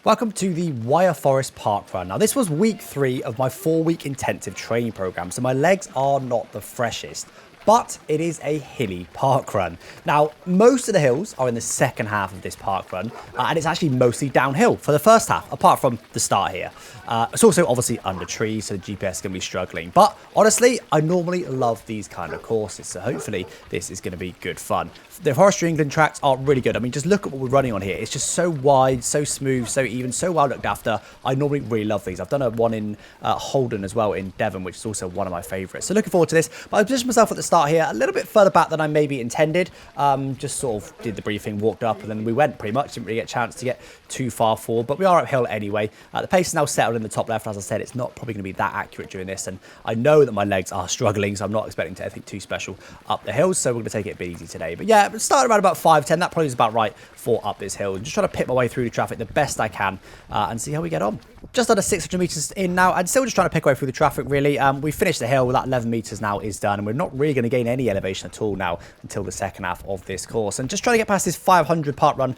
Welcome to the Wyre Forest Parkrun. Now, this was week 3 of my 4-week intensive training program, so my legs are not the freshest. But it is a hilly parkrun. Now, most of the hills are in the second half of this parkrun, and it's actually mostly downhill for the first half, apart from the start here. It's also obviously under trees, so the GPS is going to be struggling. But honestly, I normally love these kind of courses, so hopefully this is going to be good fun. The Forestry England tracks are really good. I mean, just look at what we're running on here. It's just so wide, so smooth, so even, so well looked after. I normally really love these. I've done one in Holden as well in Devon, which is also one of my favourites. So looking forward to this. But I positioned myself at the start here a little bit further back than I maybe intended. Just sort of did the briefing, walked up, and then we went pretty much. Didn't really get a chance to get too far forward, but we are uphill anyway. The pace is now settled in the top left. As I said, it's not probably going to be that accurate during this, and I know that my legs are struggling, so I'm not expecting to anything too special up the hills, so we're going to take it a bit easy today. But yeah, starting around about 5:10, that probably is about right for up this hill. Just trying to pit my way through the traffic the best I can and see how we get on. Just under 600 meters in now, and still just trying to pick away through the traffic, really. We finished the hill, that 11 meters now is done, and we're not really going to gain any elevation at all now until the second half of this course. And just trying to get past this 500 parkrunner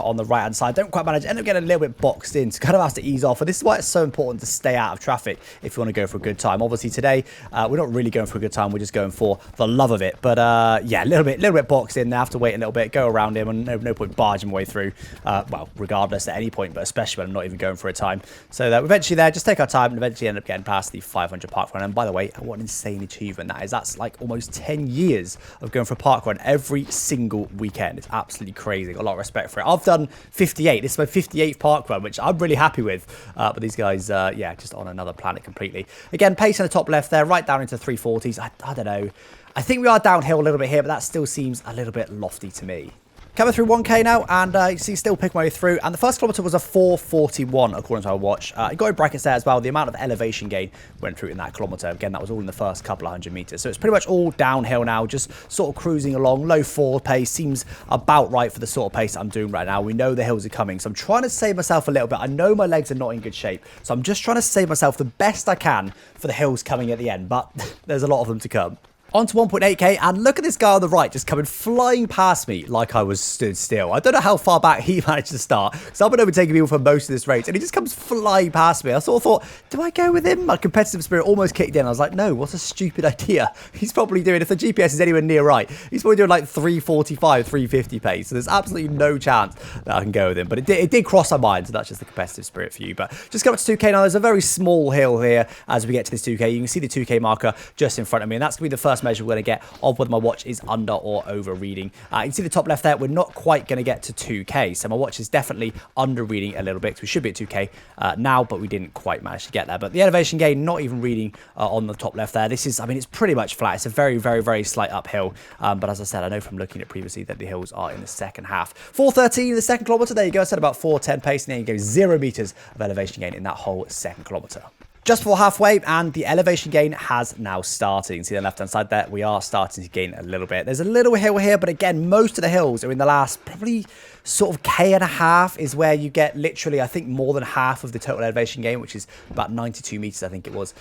on the right hand side. Don't quite manage, end up getting a little bit boxed in, so kind of has to ease off. And this is why it's so important to stay out of traffic if you want to go for a good time. Obviously today, we're not really going for a good time, we're just going for the love of it. But yeah, a little bit boxed in. They have to wait a little bit, go around him, and no point barging my way through. Well, regardless at any point, but especially when I'm not even going for a time. So that eventually there, just take our time and eventually end up getting past the 500 parkrun. And by the way, what an insane achievement that is. That's like almost 10 years of going for a parkrun every single weekend. It's absolutely crazy. Got a lot of respect for it. I've done 58. This is my 58th parkrun, which I'm really happy with. But these guys, yeah, just on another planet completely. Again, pace in the top left there, right down into 340s. I don't know. I think we are downhill a little bit here, but that still seems a little bit lofty to me. Coming through 1k now, and you see still picking my way through, and the first kilometre was a 4:41 according to our watch. Got in brackets there as well. The amount of elevation gain went through in that kilometre. Again, that was all in the first couple of hundred metres. So it's pretty much all downhill now, just sort of cruising along. Low forward pace seems about right for the sort of pace I'm doing right now. We know the hills are coming, so I'm trying to save myself a little bit. I know my legs are not in good shape, so I'm just trying to save myself the best I can for the hills coming at the end, but there's a lot of them to come. On to 1.8k, and look at this guy on the right just coming flying past me like I was stood still. I don't know how far back he managed to start, because I've been overtaking people for most of this race, and he just comes flying past me. I sort of thought, do I go with him? My competitive spirit almost kicked in. I was like, no, what a stupid idea. He's probably doing, if the GPS is anywhere near right, he's probably doing like 345, 350 pace, so there's absolutely no chance that I can go with him. But it did cross my mind, so that's just the competitive spirit for you. But just come up to 2k now. There's a very small hill here as we get to this 2k. You can see the 2k marker just in front of me, and that's going to be the first measure we're going to get of whether my watch is under or over reading. You can see the top left there, we're not quite going to get to 2k, so my watch is definitely under reading a little bit, so we should be at 2k now, but we didn't quite manage to get there. But the elevation gain, not even reading on the top left there. This is, I mean, it's pretty much flat. It's a very, very, very slight uphill, but as I said, I know from looking at previously that the hills are in the second half. 4:13 the second kilometre, there you go. I said about 4:10 pace, and then you go 0 meters of elevation gain in that whole second kilometre. Just before halfway, and the elevation gain has now started. You can see the left-hand side there, we are starting to gain a little bit. There's a little hill here, but again, most of the hills are in the last probably sort of k and a half is where you get literally, I think, more than half of the total elevation gain, which is about 92 meters, I think it was,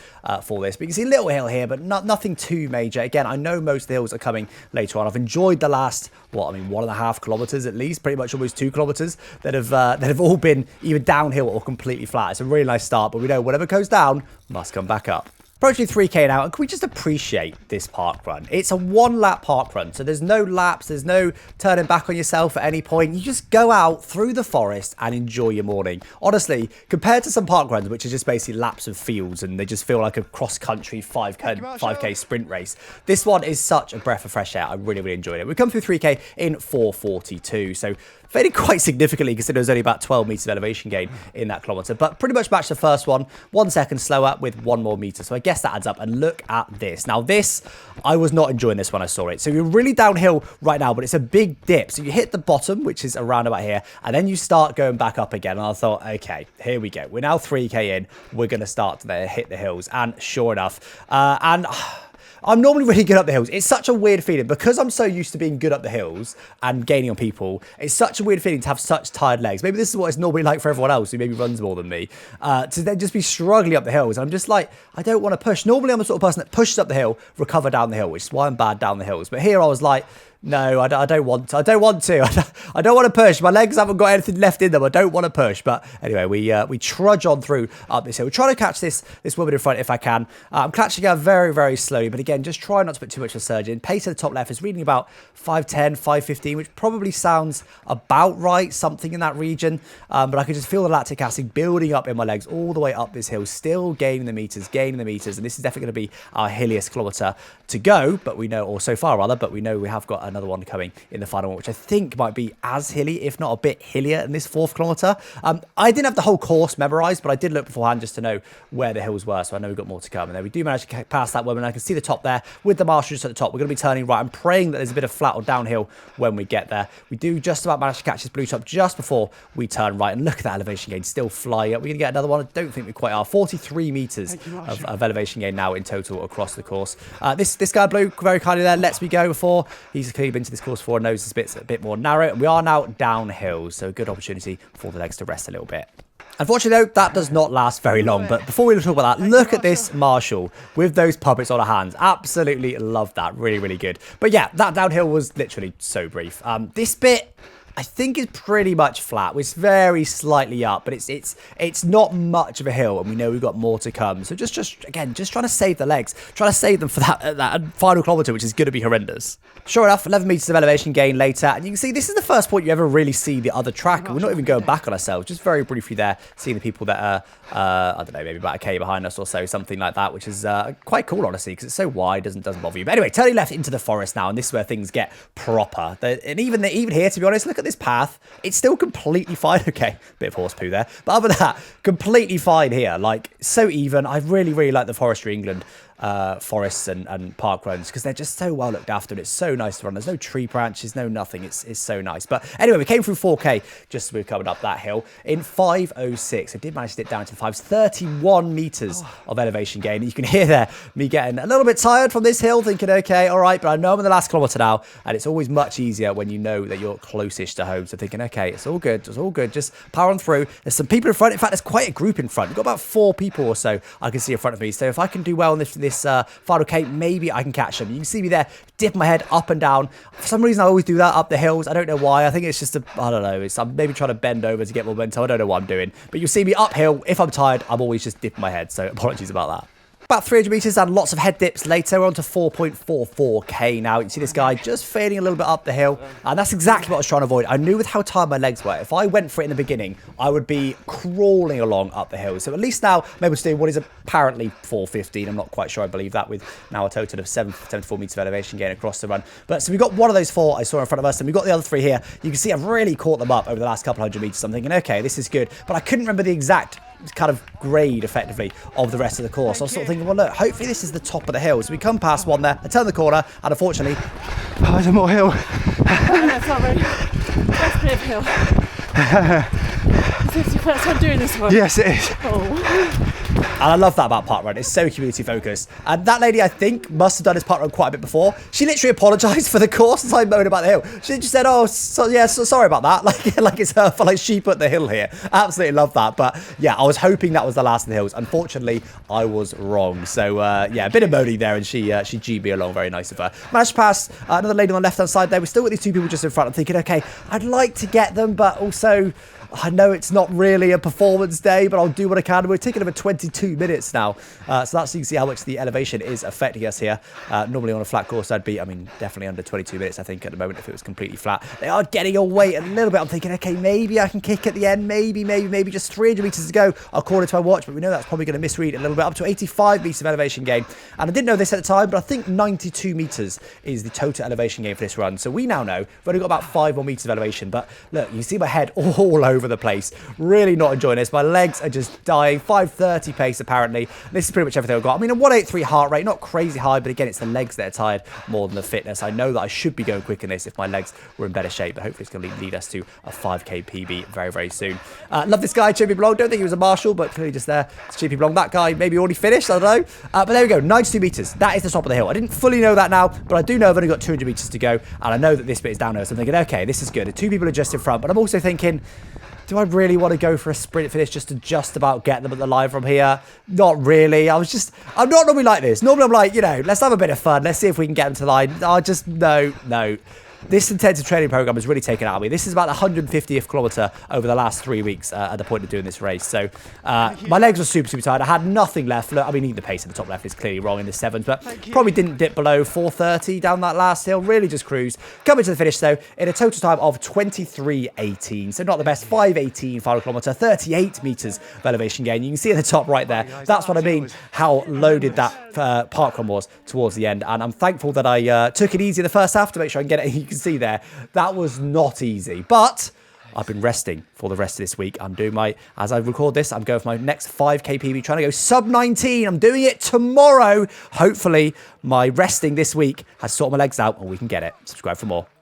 for this. But you can see a little hill here, but nothing too major. Again, I know most of the hills are coming later on. I've enjoyed the last, what, I mean, 1.5 kilometers at least, pretty much almost 2 kilometers that have all been either downhill or completely flat. It's a really nice start, but we know whatever goes down must come back up. Approaching 3k now, and can we just appreciate this park run? It's a 1-lap park run, so there's no laps, there's no turning back on yourself at any point. You just go out through the forest and enjoy your morning. Honestly, compared to some park runs, which are just basically laps of fields, and they just feel like a cross-country 5k sprint race, this one is such a breath of fresh air. I really, really enjoyed it. We come through 3k in 4:42, so faded quite significantly considering there's only about 12 meters of elevation gain in that kilometre, but pretty much matched the first one, 1 second slower with 1 more meter. So I guess that adds up. And look at this. Now this, I was not enjoying this when I saw it. So you're really downhill right now, but it's a big dip. So you hit the bottom, which is around about here, and then you start going back up again. And I thought, okay, here we go. We're now 3k in. We're going to start to hit the hills. And sure enough, I'm normally really good up the hills. It's such a weird feeling because I'm so used to being good up the hills and gaining on people. It's such a weird feeling to have such tired legs. Maybe this is what it's normally like for everyone else who maybe runs more than me. To then just be struggling up the hills. And I'm just like, I don't want to push. Normally I'm the sort of person that pushes up the hill, recover down the hill, which is why I'm bad down the hills. But here I was like, No, I don't want to. I don't want to. I don't want to push. My legs haven't got anything left in them. I don't want to push. But anyway, we trudge on through up this hill. We're trying to catch this woman in front if I can. I'm catching her very, very slowly. But again, just try not to put too much of a surge in. Pace at the top left is reading about 5:10, 5:15, which probably sounds about right, something in that region. But I can just feel the lactic acid building up in my legs all the way up this hill, still gaining the meters. And this is definitely going to be our hilliest kilometre to go. But we know, or so far rather, but we know we have got another one coming in the final one, which I think might be as hilly, if not a bit hillier in this 4th kilometre. I didn't have the whole course memorised, but I did look beforehand just to know where the hills were, so I know we've got more to come. And then we do manage to pass that woman. I can see the top there with the marshal just at the top. We're going to be turning right. I'm praying that there's a bit of flat or downhill when we get there. We do just about manage to catch this blue top just before we turn right. And look at that elevation gain, still flying up. We're going to get another one. I don't think we quite are. 43 metres of elevation gain now in total across the course. This guy blue very kindly there lets me go before. He's clearly been to this course before and knows this bit's a bit more narrow. And we are now downhill, so a good opportunity for the legs to rest a little bit. Unfortunately, though, that does not last very long. But before we talk about that, look at this marshal with those puppets on her hands. Absolutely love that. Really, really good. But yeah, that downhill was literally so brief. This bit, I think, is pretty much flat. It's very slightly up, but it's not much of a hill, and we know we've got more to come. So just trying to save the legs, trying to save them for that final kilometre, which is going to be horrendous. Sure enough, 11 metres of elevation gain later, and you can see this is the first point you ever really see the other track. We're not even going back on ourselves, just very briefly there, seeing the people that are, I don't know, maybe about a K behind us or so, something like that, which is quite cool, honestly, because it's so wide, doesn't bother you. But anyway, turning left into the forest now, and this is where things get proper. And even here, to be honest, look at this path. It's still completely fine. Okay, bit of horse poo there. But other than that, completely fine here. Like, so even. I really, really like the Forestry England forests and park runs, because they're just so well looked after, and it's so nice to run. There's no tree branches, no nothing. It's so nice. But anyway, we came through 4K just as we were coming up that hill in 5:06. I did manage to dip down to the 5s, 31 meters of elevation gain. You can hear there me getting a little bit tired from this hill, thinking, okay, all right, but I know I'm in the last kilometer now, and it's always much easier when you know that you're closest to home. So thinking, okay, it's all good, just power on through. There's some people in front. In fact, there's quite a group in front. We've got about 4 people or so I can see in front of me. So if I can do well in this final K, maybe I can catch them. You can see me there, dip my head up and down. For some reason, I always do that up the hills. I don't know why. I think it's just I don't know. I'm maybe trying to bend over to get momentum. I don't know what I'm doing. But you'll see me uphill. If I'm tired, I'm always just dipping my head. So apologies about that. About 300 meters and lots of head dips later. We're on to 4.44K now. You can see this guy just fading a little bit up the hill. And that's exactly what I was trying to avoid. I knew with how tired my legs were, if I went for it in the beginning, I would be crawling along up the hill. So at least now I'm able to do what is apparently 4:15. I'm not quite sure I believe that, with now a total of 74 meters of elevation gain across the run. But so we got one of those 4 I saw in front of us, and we've got the other 3 here. You can see I've really caught them up over the last couple hundred meters. I'm thinking, okay, this is good. But I couldn't remember the exact kind of grade, effectively, of the rest of the course. I was sort of thinking, well, look, hopefully this is the top of the hill. So we come past one there, I turn the corner, and unfortunately, there's more hill. That's not very that's a bit of hill. Is this your first time doing this one? Yes, it is. Oh. And I love that about parkrun. It's so community focused. And that lady, I think, must have done this parkrun quite a bit before. She literally apologised for the course as I moaned about the hill. She just said, "Oh, sorry about that." Like it's her fault. Like she put the hill here. Absolutely love that. But yeah, I was hoping that was the last of the hills. Unfortunately, I was wrong. So yeah, a bit of moaning there, and she G'd me along. Very nice of her. Managed to pass another lady on the left hand side there. We still got these 2 people just in front. I'm thinking, okay, I'd like to get them, but also I know it's not really a performance day, but I'll do what I can. We're taking over 22 minutes now. So that's, you can see how much the elevation is affecting us here. Normally on a flat course, I'd be, definitely under 22 minutes, I think, at the moment, if it was completely flat. They are getting away a little bit. I'm thinking, okay, maybe I can kick at the end. Maybe just 300 meters to go, according to my watch. But we know that's probably going to misread a little bit, up to 85 meters of elevation gain. And I didn't know this at the time, but I think 92 meters is the total elevation gain for this run. So we now know we've only got about 5 more meters of elevation. But look, you see my head all over the place. Really not enjoying this. My legs are just dying. 5:30 pace, apparently. This is pretty much everything I've got. A 183 heart rate, not crazy high, but again, it's the legs that are tired more than the fitness. I know that I should be going quick in this if my legs were in better shape, but hopefully it's going to lead us to a 5K PB very, very soon. Love this guy, cheer people along. Don't think he was a marshal, but clearly just there to cheer people along. That guy maybe already finished, I don't know. But there we go, 92 meters. That is the top of the hill. I didn't fully know that now, but I do know I've only got 200 meters to go, and I know that this bit is downhill, so I'm thinking, okay, this is good. The 2 people are just in front, but I'm also thinking, do I really want to go for a sprint finish just about get them at the line from here? Not really. I'm not normally like this. Normally I'm like, let's have a bit of fun. Let's see if we can get them to the line. No. this intensive training program has really taken out of me. This is about the 150th kilometer over the last 3 weeks at the point of doing this race. So my legs were super, super tired. I had nothing left. Look, I mean, the pace in the top left is clearly wrong in the 7s, but probably didn't dip below 4:30 down that last hill. Really just cruised. Coming to the finish, though, in a total time of 23:18. So not the best. 5:18 final kilometer, 38 meters of elevation gain. You can see at the top right there. That's what I mean, how loaded that parkrun was towards the end. And I'm thankful that I took it easy in the first half to make sure I can get it. You can see there, that was not easy. But I've been resting for the rest of this week. I'm doing as I record this, I'm going for my next 5K PB, trying to go sub 19. I'm doing it tomorrow. Hopefully, my resting this week has sorted my legs out and we can get it. Subscribe for more.